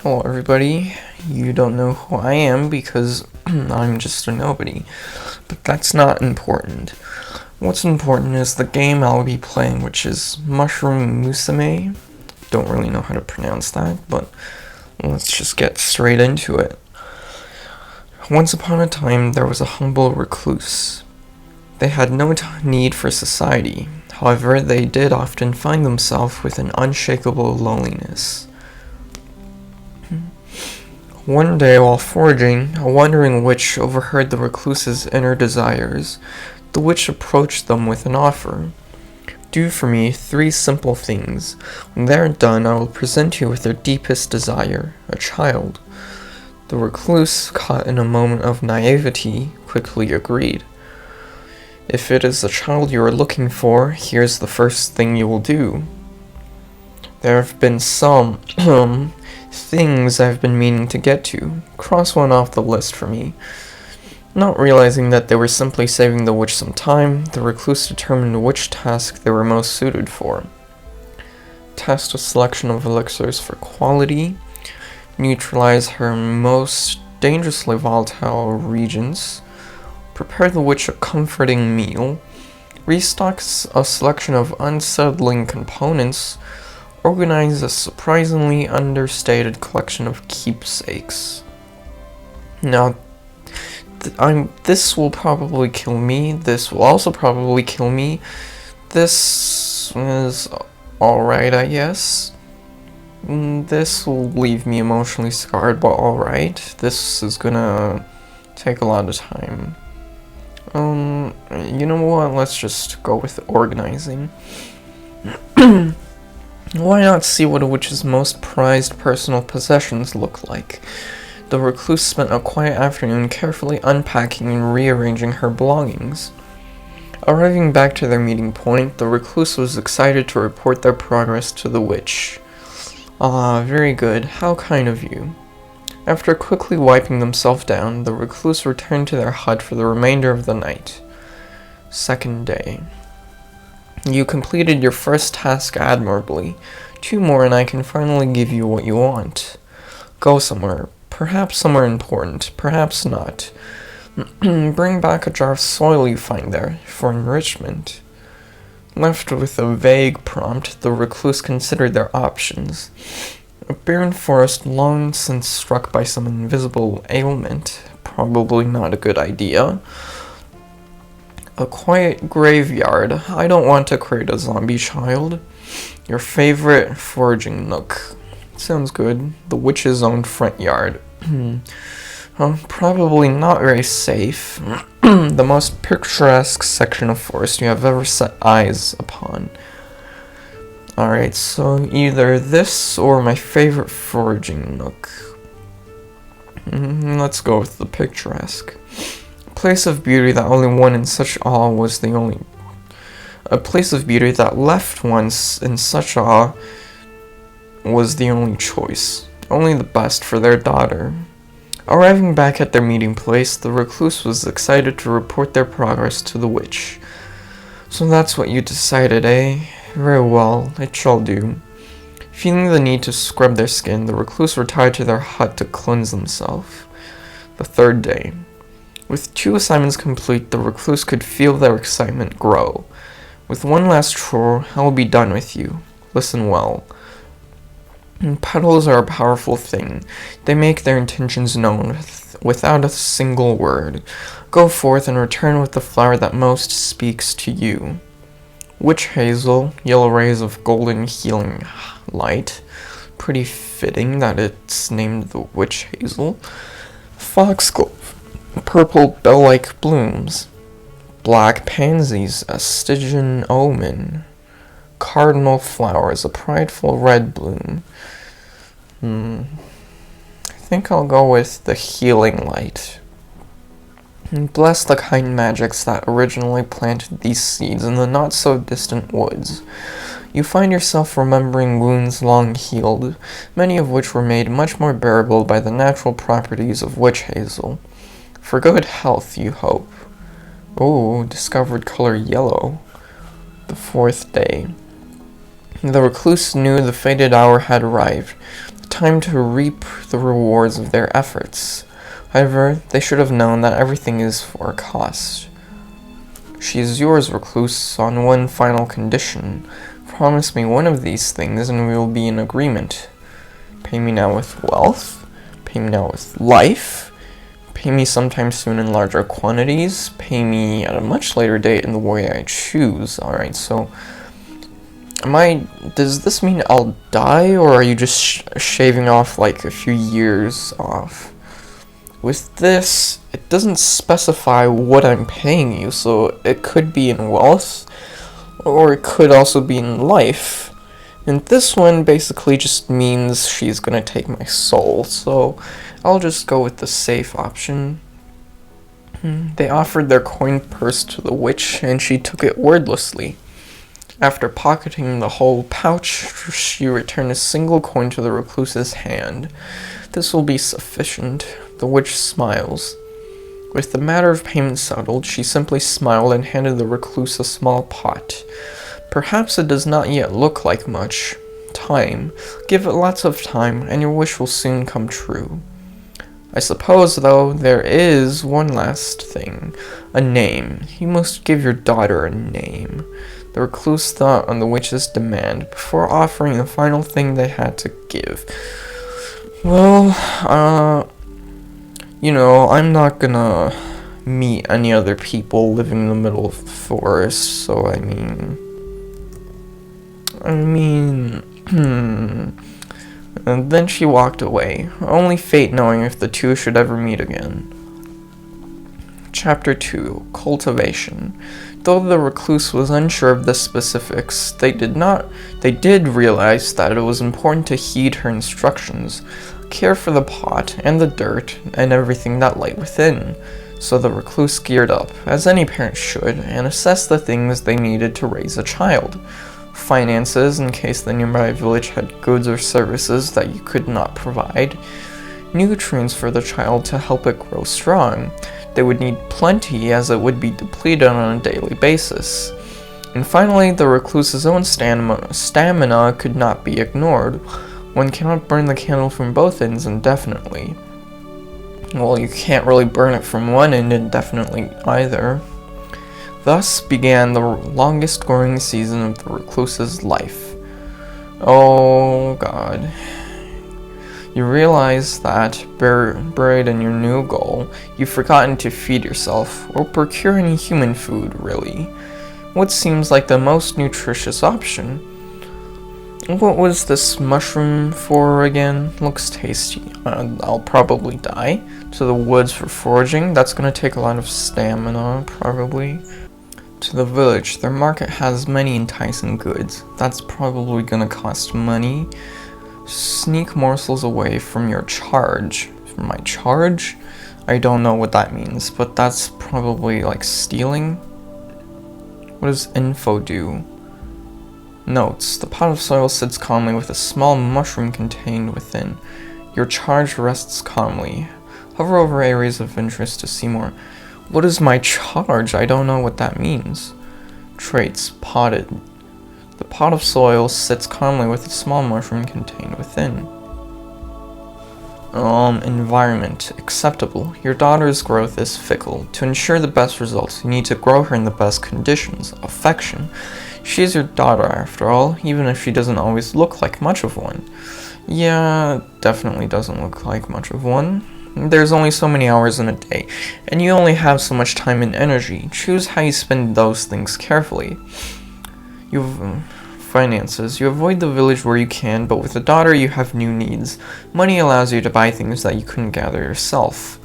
Hello everybody, you don't know who I am because I'm just a nobody, but that's not important. What's important is the game I'll be playing, which is Mushroom Musume. Don't really know how to pronounce that, but let's just get straight into it. Once upon a time, there was a humble recluse. They had no need for society, however, they did often find themselves with an unshakable loneliness. One day, while foraging, a wandering witch overheard the recluse's inner desires. The witch approached them with an offer. Do for me 3 simple things. When they are done, I will present you with their deepest desire, a child. The recluse, caught in a moment of naivety, quickly agreed. If it is the child you are looking for, here's the first thing you will do. There have been some things I've been meaning to get to. Cross one off the list for me. Not realizing that they were simply saving the witch some time, the recluse determined which task they were most suited for. Test a selection of elixirs for quality, neutralize her most dangerously volatile regents, prepare the witch a comforting meal, restock a selection of unsettling components, organize a surprisingly understated collection of keepsakes. Now, this will probably kill me. This will also probably kill me. This is alright, I guess. This will leave me emotionally scarred, but alright. This is gonna take a lot of time. You know what? Let's just go with organizing. Why not see what a witch's most prized personal possessions look like? The recluse spent a quiet afternoon carefully unpacking and rearranging her belongings. Arriving back to their meeting point, the recluse was excited to report their progress to the witch. Ah, very good. How kind of you. After quickly wiping themselves down, the recluse returned to their hut for the remainder of the night. Second day. You completed your first task admirably. 2 more and I can finally give you what you want. Go somewhere. Perhaps somewhere important. Perhaps not. Bring back a jar of soil you find there, for enrichment. Left with a vague prompt, the recluse considered their options. A barren forest long since struck by some invisible ailment. Probably not a good idea. A quiet graveyard. I don't want to create a zombie child. Your favorite foraging nook. Sounds good. The witch's own front yard. Probably not very safe. The most picturesque section of forest you have ever set eyes upon. Alright, so either this or my favorite foraging nook. Let's go with the picturesque. Place of beauty that only one in such awe was the only... A place of beauty that left one in such awe was the only choice. Only the best for their daughter. Arriving back at their meeting place, the recluse was excited to report their progress to the witch. So that's what you decided, eh? Very well, it shall do. Feeling the need to scrub their skin, the recluse retired to their hut to cleanse themselves. The third day. With 2 assignments complete, the recluse could feel their excitement grow. With one last chore, I will be done with you. Listen well. Petals are a powerful thing. They make their intentions known without a single word. Go forth and return with the flower that most speaks to you. Witch hazel, yellow rays of golden healing light. Pretty fitting that it's named the witch hazel. Foxglove. Purple bell-like blooms. Black pansies, a Stygian omen. Cardinal flowers, a prideful red bloom. I think I'll go with the healing light. Bless the kind magics that originally planted these seeds in the not-so-distant woods. You find yourself remembering wounds long healed, many of which were made much more bearable by the natural properties of witch hazel. For good health, you hope. Oh, discovered color yellow. The 4th day. The recluse knew the fated hour had arrived. The time to reap the rewards of their efforts. However, they should have known that everything is for a cost. She is yours, recluse, on one final condition. Promise me one of these things and we will be in agreement. Pay me now with wealth. Pay me now with life. Pay me sometime soon in larger quantities. Pay me at a much later date in the way I choose. Alright, so does this mean I'll die, or are you just shaving off like a few years off? With this, it doesn't specify what I'm paying you, so it could be in wealth, or it could also be in life. And this one basically just means she's gonna take my soul, so I'll just go with the safe option. They offered their coin purse to the witch, and she took it wordlessly. After pocketing the whole pouch, she returned a single coin to the recluse's hand. This will be sufficient. The witch smiles. With the matter of payment settled, she simply smiled and handed the recluse a small pot. Perhaps it does not yet look like much. Time. Give it lots of time, and your wish will soon come true. I suppose, though, there is one last thing. A name. You must give your daughter a name. The recluse thought on the witch's demand before offering the final thing they had to give. Well, I'm not gonna meet any other people living in the middle of the forest, so I mean, And then she walked away, only fate knowing if the two should ever meet again. Chapter 2. Cultivation. Though the recluse was unsure of the specifics, they did realize that it was important to heed her instructions, care for the pot and the dirt and everything that lay within. So the recluse geared up, as any parent should, and assessed the things they needed to raise a child. Finances, in case the nearby village had goods or services that you could not provide. Nutrients for the child to help it grow strong. They would need plenty, as it would be depleted on a daily basis. And finally, the recluse's own stamina could not be ignored. One cannot burn the candle from both ends indefinitely. Well, you can't really burn it from one end indefinitely either. Thus began the longest growing season of the recluse's life. Oh god. You realize that, buried in your new goal, you've forgotten to feed yourself, or procure any human food, really. What seems like the most nutritious option? What was this mushroom for again? Looks tasty. I'll probably die. To the woods for foraging, that's gonna take a lot of stamina, probably. To the village, their market has many enticing goods. That's probably gonna cost money. Sneak morsels away from your charge. From my charge? I don't know what that means, but that's probably like stealing. What does info do? Notes. The pot of soil sits calmly with a small mushroom contained within. Your charge rests calmly. Hover over areas of interest to see more. What is my charge? I don't know what that means. Traits. Potted. The pot of soil sits calmly with a small mushroom contained within. Environment. Acceptable. Your daughter's growth is fickle. To ensure the best results, you need to grow her in the best conditions. Affection. She is your daughter after all, even if she doesn't always look like much of one. Yeah, definitely doesn't look like much of one. There's only so many hours in a day, and you only have so much time and energy. Choose how you spend those things carefully. Finances. You avoid the village where you can, but with a daughter you have new needs. Money allows you to buy things that you couldn't gather yourself.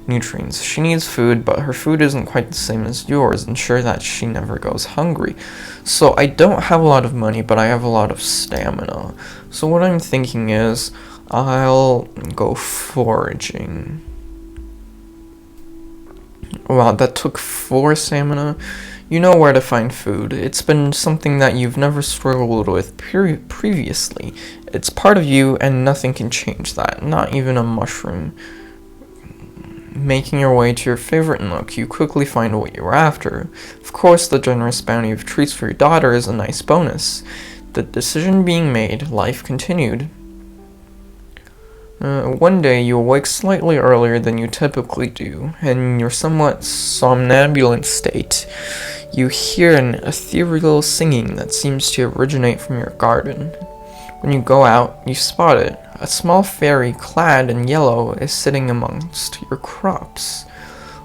Nutrients. She needs food, but her food isn't quite the same as yours. Ensure that she never goes hungry. So I don't have a lot of money, but I have a lot of stamina. So what I'm thinking is, I'll go foraging. Wow, that took 4 stamina. You know where to find food. It's been something that you've never struggled with previously. It's part of you, and nothing can change that, not even a mushroom. Making your way to your favorite nook, you quickly find what you were after. Of course, the generous bounty of treats for your daughter is a nice bonus. The decision being made, life continued. One day you awake slightly earlier than you typically do. In your somewhat somnambulant state, you hear an ethereal singing that seems to originate from your garden. When you go out, you spot it. A small fairy clad in yellow is sitting amongst your crops.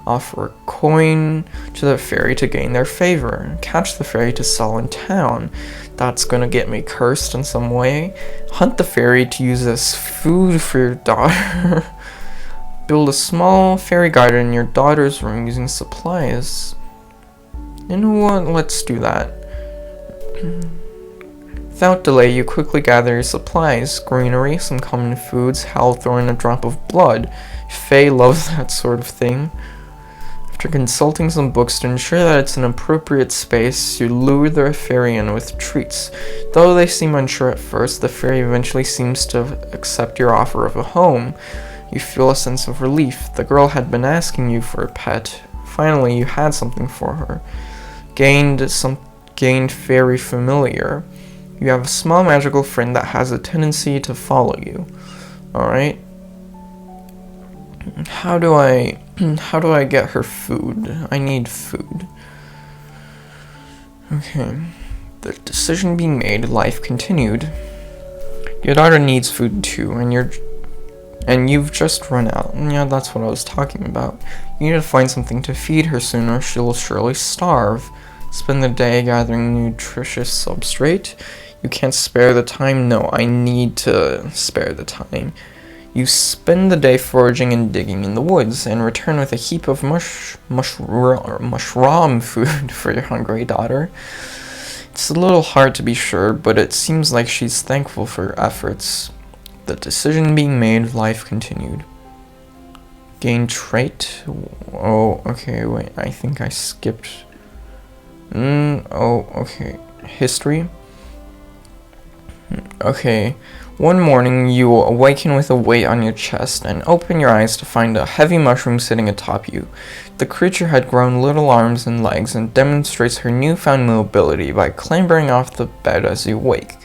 Offer a coin to the fairy to gain their favor. Catch the fairy to sell in town. That's gonna get me cursed in some way. Hunt the fairy to use as food for your daughter. Build a small fairy garden in your daughter's room using supplies. You know what? Let's do that. Without delay, you quickly gather your supplies. Greenery, some common foods, health, or a drop of blood. Faye loves that sort of thing. After consulting some books to ensure that it's an appropriate space, you lure the fairy in with treats. Though they seem unsure at first, the fairy eventually seems to accept your offer of a home. You feel a sense of relief. The girl had been asking you for a pet. Finally, you had something for her. Gained fairy familiar. You have a small magical friend that has a tendency to follow you. Alright. How do I get her food? I need food. Okay. The decision being made, life continued. Your daughter needs food too, and you've just run out. Yeah, that's what I was talking about. You need to find something to feed her soon or she'll surely starve. Spend the day gathering nutritious substrate. You can't spare the time? No, I need to spare the time. You spend the day foraging and digging in the woods, and return with a heap of mushroom food for your hungry daughter. It's a little hard to be sure, but it seems like she's thankful for your efforts. The decision being made, life continued. Gain trait? Oh, okay, wait, I think I skipped. Oh, okay. History? Okay. One morning, you awaken with a weight on your chest and open your eyes to find a heavy mushroom sitting atop you. The creature had grown little arms and legs and demonstrates her newfound mobility by clambering off the bed as you wake.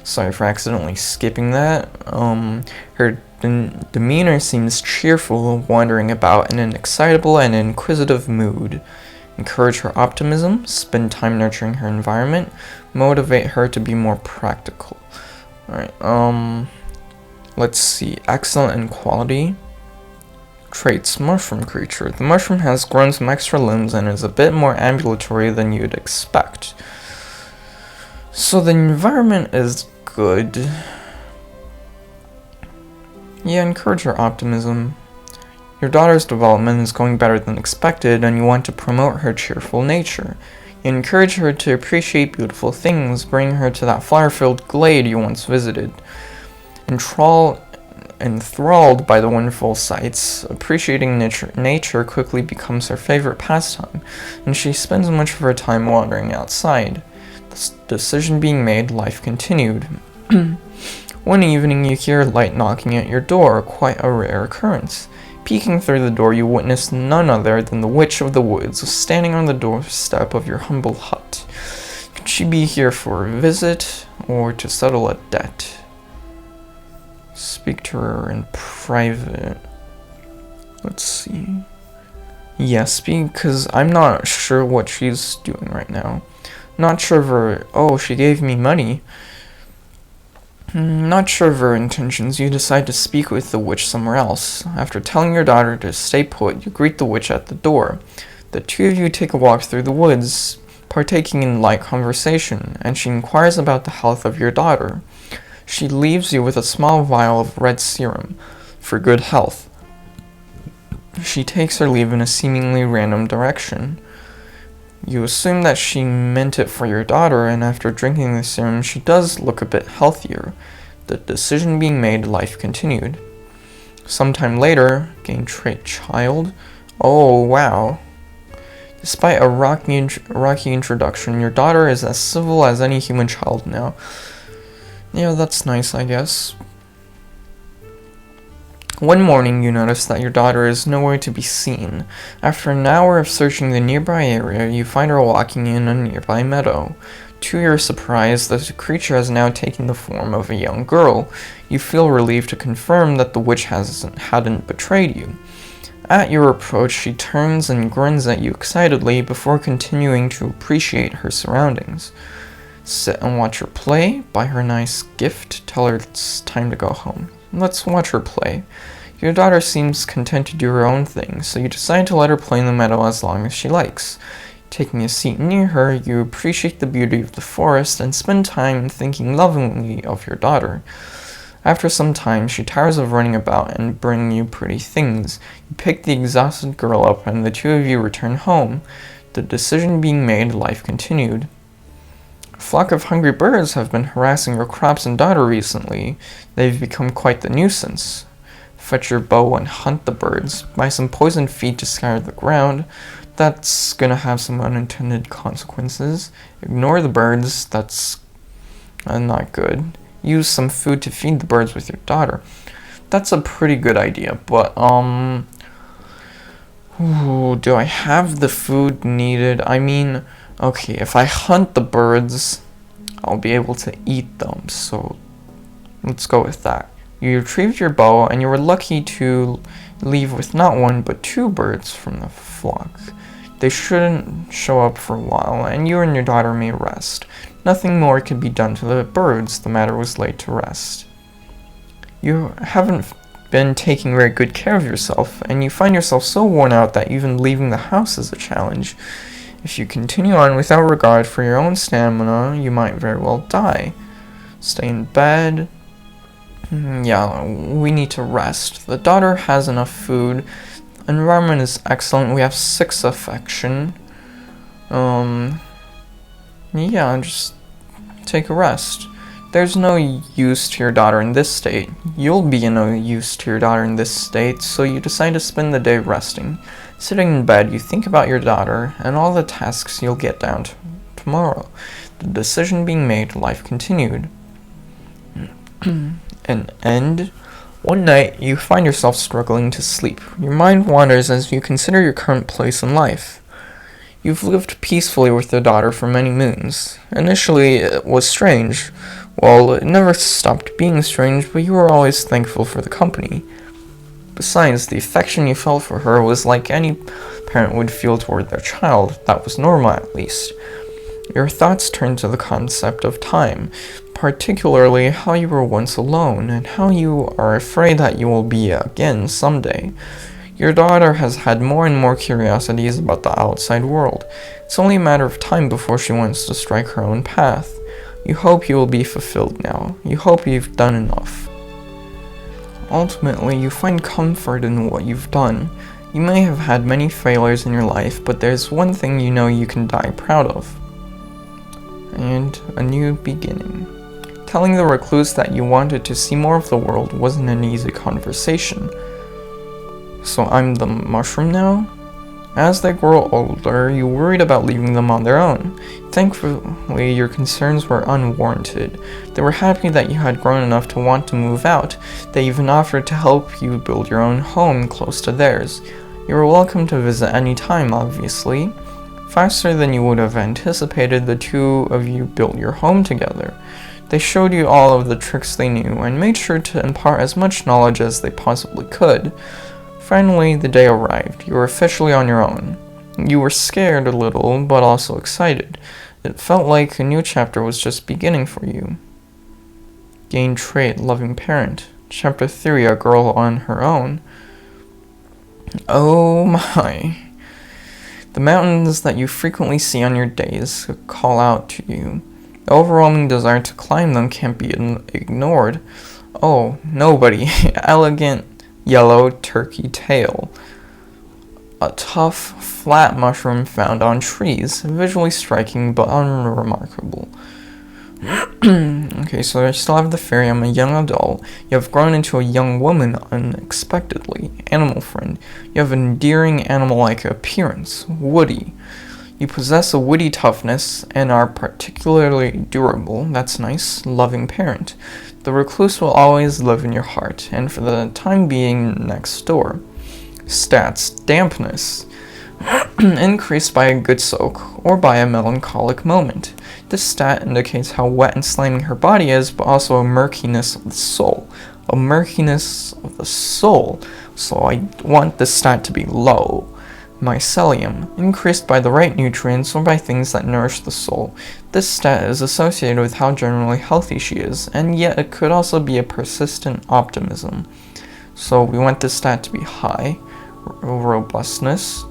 Sorry for accidentally skipping that. Her demeanor seems cheerful, wandering about in an excitable and inquisitive mood. Encourage her optimism, spend time nurturing her environment, motivate her to be more practical. Alright, let's see. Excellent in quality. Traits. Mushroom creature. The mushroom has grown some extra limbs and is a bit more ambulatory than you'd expect. So the environment is good. Yeah, encourage her optimism. Your daughter's development is going better than expected, and you want to promote her cheerful nature. You encourage her to appreciate beautiful things, bring her to that flower-filled glade you once visited. Enthralled by the wonderful sights, appreciating nature quickly becomes her favorite pastime, and she spends much of her time wandering outside. The decision being made, life continued. One evening you hear light knocking at your door, quite a rare occurrence. Peeking through the door, you witness none other than the Witch of the Woods, standing on the doorstep of your humble hut. Could she be here for a visit, or to settle a debt? Speak to her in private. Let's see. Yes, because I'm not sure what she's doing right now. Not sure of her... Oh, she gave me money. Not sure of her intentions, you decide to speak with the witch somewhere else. After telling your daughter to stay put, you greet the witch at the door. The two of you take a walk through the woods, partaking in light conversation, and she inquires about the health of your daughter. She leaves you with a small vial of red serum for good health. She takes her leave in a seemingly random direction. You assume that she meant it for your daughter, and after drinking the serum, she does look a bit healthier. The decision being made, life continued. Sometime later, gain trait child. Oh, wow. Despite a rocky introduction, your daughter is as civil as any human child now. Yeah, that's nice, I guess. One morning, you notice that your daughter is nowhere to be seen. After an hour of searching the nearby area, you find her walking in a nearby meadow. To your surprise, the creature has now taken the form of a young girl. You feel relieved to confirm that the witch hadn't betrayed you. At your approach, she turns and grins at you excitedly before continuing to appreciate her surroundings. Sit and watch her play, buy her a nice gift, tell her it's time to go home. Let's watch her play. Your daughter seems content to do her own thing, so you decide to let her play in the meadow as long as she likes. Taking a seat near her, you appreciate the beauty of the forest and spend time thinking lovingly of your daughter. After some time, she tires of running about and bringing you pretty things. You pick the exhausted girl up and the two of you return home. The decision being made, life continued. A flock of hungry birds have been harassing your crops and daughter recently. They've become quite the nuisance. Fetch your bow and hunt the birds. Buy some poisoned feed to scour the ground. That's gonna have some unintended consequences. Ignore the birds, that's not good. Use some food to feed the birds with your daughter. That's a pretty good idea, but, do I have the food needed? I mean, okay, if I hunt the birds, I'll be able to eat them, so let's go with that. You retrieved your bow, and you were lucky to leave with not one, but two birds from the flock. They shouldn't show up for a while, and you and your daughter may rest. Nothing more could be done to the birds. The matter was laid to rest. You haven't been taking very good care of yourself, and you find yourself so worn out that even leaving the house is a challenge. If you continue on without regard for your own stamina, you might very well die. Stay in bed. Yeah, we need to rest. The daughter has enough food. Environment is excellent. We have 6 affection. Yeah, just take a rest. There's no use to your daughter in this state. You'll be no use to your daughter in this state, so you decide to spend the day resting. Sitting in bed, you think about your daughter and all the tasks you'll get down to tomorrow. The decision being made, life continued. An end. One night, you find yourself struggling to sleep. Your mind wanders as you consider your current place in life. You've lived peacefully with your daughter for many moons. Initially, it was strange. Well, it never stopped being strange, but you were always thankful for the company. Besides, the affection you felt for her was like any parent would feel toward their child. That was normal, at least. Your thoughts turned to the concept of time, particularly how you were once alone, and how you are afraid that you will be again someday. Your daughter has had more and more curiosities about the outside world. It's only a matter of time before she wants to strike her own path. You hope you will be fulfilled now. You hope you've done enough. Ultimately, you find comfort in what you've done. You may have had many failures in your life, but there's one thing you know you can die proud of. And a new beginning. Telling the recluse that you wanted to see more of the world wasn't an easy conversation. So I'm the mushroom now? As they grow older, you worried about leaving them on their own. Thankfully, your concerns were unwarranted. They were happy that you had grown enough to want to move out. They even offered to help you build your own home close to theirs. You were welcome to visit any time, obviously. Faster than you would have anticipated, the two of you built your home together. They showed you all of the tricks they knew and made sure to impart as much knowledge as they possibly could. Finally, the day arrived. You were officially on your own. You were scared a little, but also excited. It felt like a new chapter was just beginning for you. Gain trait, loving parent. Chapter 3, a girl on her own. Oh my. The mountains that you frequently see on your days call out to you. The overwhelming desire to climb them can't be ignored. Oh, nobody. Elegant yellow turkey tail. A tough, flat mushroom found on trees, visually striking but unremarkable. Okay, so I still have the fairy. I'm a young adult. You have grown into a young woman unexpectedly. Animal friend. You have an endearing animal-like appearance. Woody. You possess a witty toughness and are particularly durable. That's nice. Loving parent. The recluse will always live in your heart, and for the time being, next door. Stats. Dampness. Increased by a good soak or by a melancholic moment. This stat indicates how wet and slimy her body is, but also a murkiness of the soul. A murkiness of the soul. So I want this stat to be low. Mycelium, increased by the right nutrients or by things that nourish the soul. This stat is associated with how generally healthy she is, and yet it could also be a persistent optimism. So we want this stat to be high. Robustness,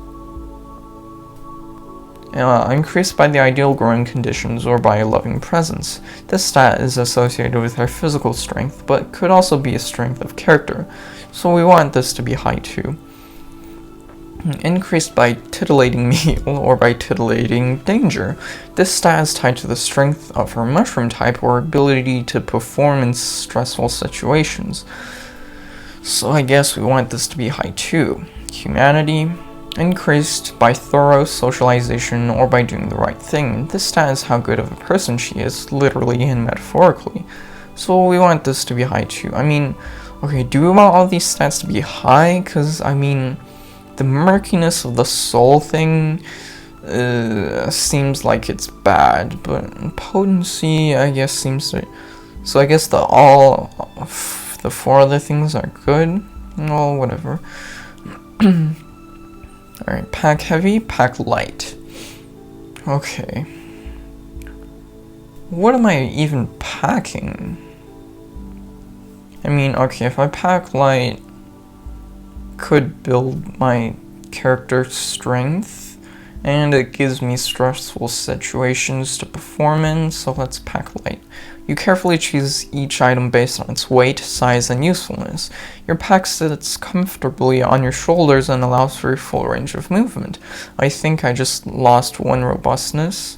increased by the ideal growing conditions or by a loving presence. This stat is associated with our physical strength, but could also be a strength of character, so we want this to be high too. Increased by titillating meal or by titillating danger. This stat is tied to the strength of her mushroom type or ability to perform in stressful situations. So I guess we want this to be high too. Humanity, increased by thorough socialization or by doing the right thing. This stat is how good of a person she is, literally and metaphorically. So we want this to be high too. I mean, okay, do we want all these stats to be high? Because, I mean, the murkiness of the soul thing seems like it's bad, but potency, I guess, seems to... So I guess the four other things are good. Well, whatever. Alright, pack heavy, pack light. Okay. What am I even packing? I mean, okay, if I pack light, could build my character strength, and it gives me stressful situations to perform in, so let's pack light. You carefully choose each item based on its weight, size, and usefulness. Your pack sits comfortably on your shoulders and allows for your full range of movement. I think I just lost one robustness.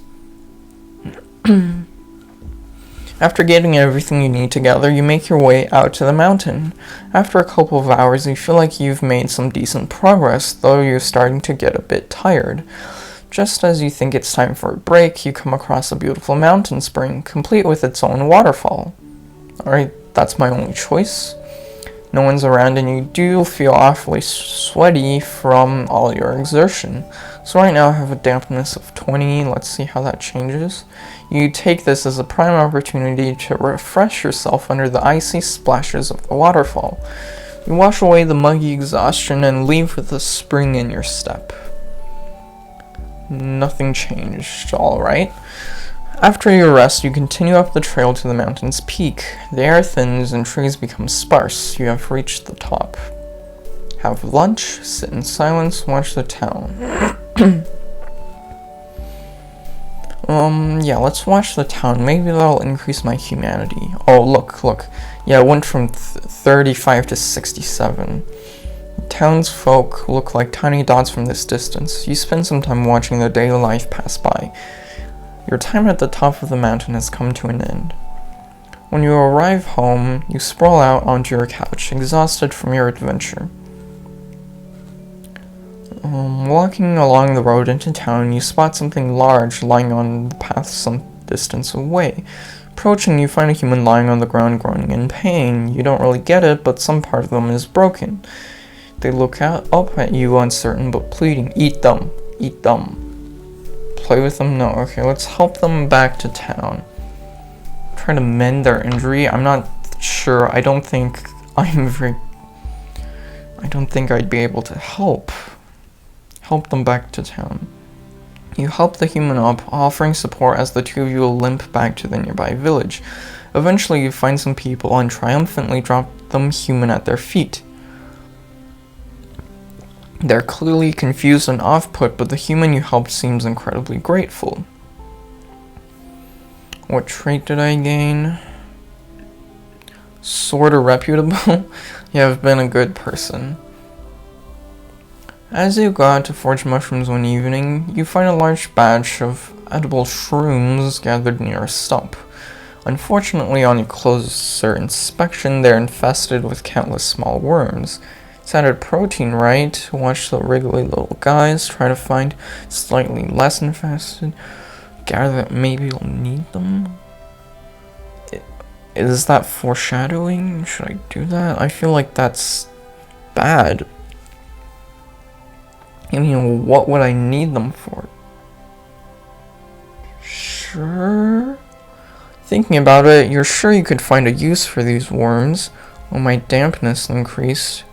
After getting everything you need together, you make your way out to the mountain. After a couple of hours, you feel like you've made some decent progress, though you're starting to get a bit tired. Just as you think it's time for a break, you come across a beautiful mountain spring, complete with its own waterfall. Alright, that's my only choice. No one's around and you do feel awfully sweaty from all your exertion. So right now I have a dampness of 20, let's see how that changes. You take this as a prime opportunity to refresh yourself under the icy splashes of the waterfall. You wash away the muggy exhaustion and leave with a spring in your step. Nothing changed, alright. After your rest, you continue up the trail to the mountain's peak. The air thins and trees become sparse. You have reached the top. Have lunch, sit in silence, watch the town. Yeah, let's watch the town. Maybe that'll increase my humanity. Oh, look. Yeah, it went from 35 to 67. Townsfolk look like tiny dots from this distance. You spend some time watching their daily life pass by. Your time at the top of the mountain has come to an end. When you arrive home, you sprawl out onto your couch, exhausted from your adventure. Walking along the road into town, you spot something large lying on the path some distance away. Approaching, you find a human lying on the ground groaning in pain. You don't really get it, but some part of them is broken. They look up at you, uncertain but pleading. Eat them. Play with them? No. Okay, let's help them back to town. Try to mend their injury. I'm not sure. I don't think I'd be able to help them back to town. You help the human up, offering support as the two of you limp back to the nearby village. Eventually, you find some people and triumphantly drop them human at their feet. They're clearly confused and off-put, but the human you helped seems incredibly grateful. What trait did I gain? Sorta reputable? Yeah, I've been a good person. As you go out to forage mushrooms one evening, you find a large batch of edible shrooms gathered near a stump. Unfortunately, on a closer inspection, they're infested with countless small worms. Sounded protein, right? Watch the wriggly little guys, try to find slightly less infested. Gather that maybe you'll need them? Is that foreshadowing? Should I do that? I feel like that's bad. I mean, what would I need them for? Sure. Thinking about it, you're sure you could find a use for these worms when my dampness increased.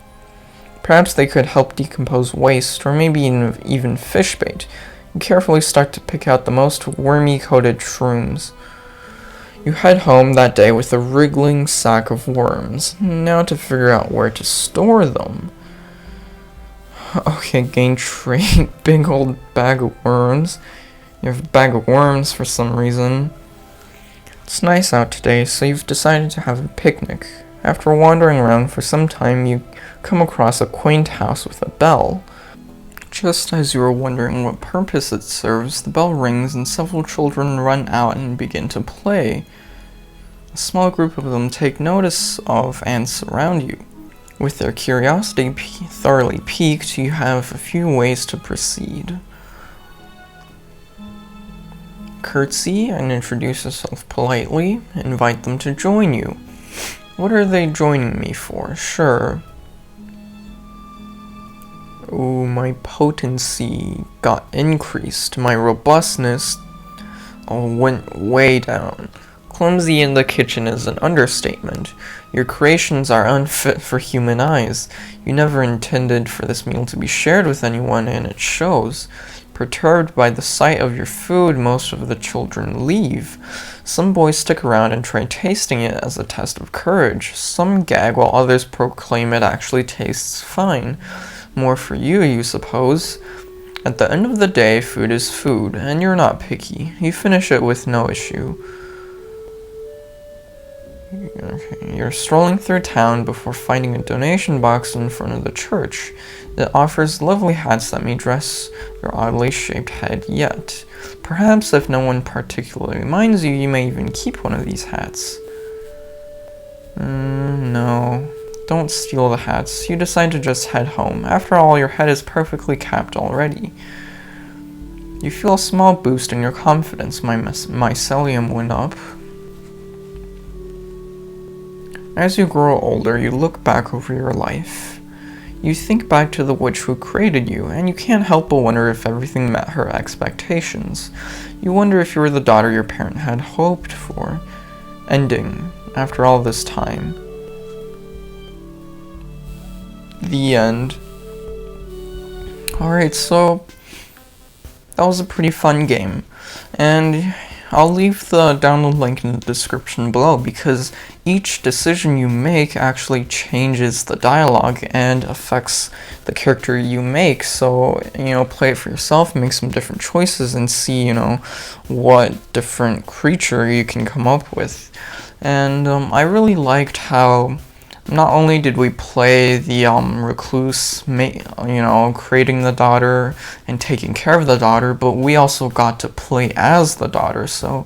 Perhaps they could help decompose waste, or maybe even fish bait. You carefully start to pick out the most wormy-coated shrooms. You head home that day with a wriggling sack of worms. Now to figure out where to store them. Okay, gain trait, big old bag of worms. You have a bag of worms for some reason. It's nice out today, so you've decided to have a picnic. After wandering around for some time, you come across a quaint house with a bell. Just as you are wondering what purpose it serves, the bell rings and several children run out and begin to play. A small group of them take notice of and surround you. With their curiosity thoroughly piqued, you have a few ways to proceed. Curtsy and introduce yourself politely. Invite them to join you. What are they joining me for? Sure. Ooh, my potency got increased. My robustness went way down. Clumsy in the kitchen is an understatement. Your creations are unfit for human eyes. You never intended for this meal to be shared with anyone, and it shows. Perturbed by the sight of your food, most of the children leave. Some boys stick around and try tasting it as a test of courage. Some gag while others proclaim it actually tastes fine. More for you, you suppose. At the end of the day, food is food, and you're not picky. You finish it with no issue. Okay, you're strolling through town before finding a donation box in front of the church. It offers lovely hats that may dress your oddly shaped head yet. Perhaps if no one particularly minds you, you may even keep one of these hats. No. Don't steal the hats. You decide to just head home. After all, your head is perfectly capped already. You feel a small boost in your confidence. My mycelium went up. As you grow older, you look back over your life. You think back to the witch who created you, and you can't help but wonder if everything met her expectations. You wonder if you were the daughter your parent had hoped for. Ending, after all this time. The end. Alright, so that was a pretty fun game. And I'll leave the download link in the description below, because each decision you make actually changes the dialogue and affects the character you make. So, play it for yourself, make some different choices, and see, what different creature you can come up with. And I really liked how not only did we play the recluse, creating the daughter and taking care of the daughter, but we also got to play as the daughter. So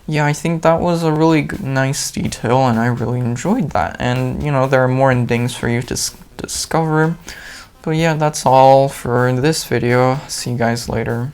yeah, I think that was a really nice detail, and I really enjoyed that. And there are more endings for you to discover. But yeah, that's all for this video. See you guys later.